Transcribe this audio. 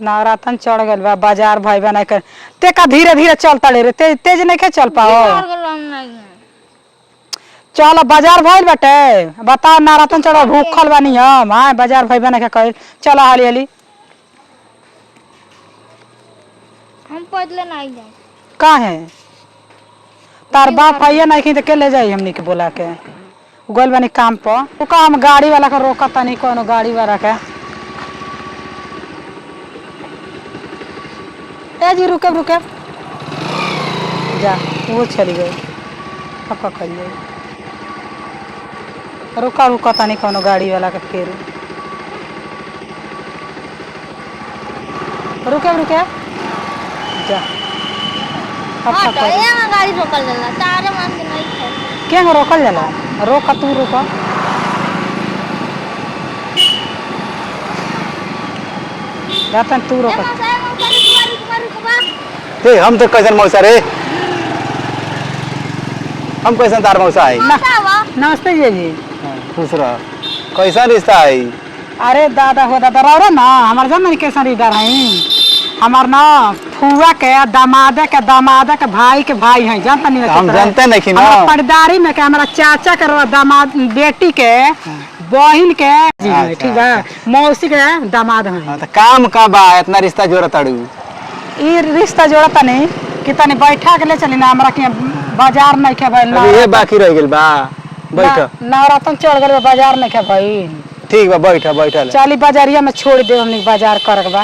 नवरातन चढ़ गल बा बाजार भाई बना कर ते का धीरे धीरे चलता रे तेज नहीं के चल पाओ। चल बाजार भइल बाटे बताओ नवरातन चढ़ भूखल बानी हम हां बाजार भाई बना के कह चल हाली हाली हम पैदल नहीं जाए का है तार बाप आइए नहीं तो के ले जाई हमनी के बोला के गल बानी काम पर तो का हम गाड़ी वाला का रोकता नहीं कोनो गाड़ी वाला का ए जी रुके रुके जा वो चली गई पक्का कर ले रुका रुका नहीं कोनो गाड़ी वाला का फेर रुके रुके जा हां तो यहाँ गाड़ी रोकल जाला तारे मान के नहीं है क्या रोकल जाला रोक तू रुक जातन तू रोक ते हम तो कैसन मौसा रे हम कैसन तार मौसा है नमस्ते जी खुश रह कैसा रिश्ता है अरे दादा हो दादा रहो ना हमारे जान नहीं कैसा रिश्ता है हमार ना फुआ के दामाद के भाई हैं जानता नहीं हम जानते नहीं ना पर्दारी में के हमारा चाचा के दामाद बेटी के बहन के ठीक है मौसी के दामाद हैं तो काम का बा इतना रिश्ता जोड़ा तड़ू ये रिश्ता जोड़ता नहीं कि तनी बैठा के ले चली ना हमरा के बाजार नहीं के भाई ये बाकी रह गेल बा बैठ नवरातन चढ़ गल बाजार नहीं के भाई ठीक बा बैठ बैठ चली बाजारिया में छोड़ दे हमनी बाजार करक बा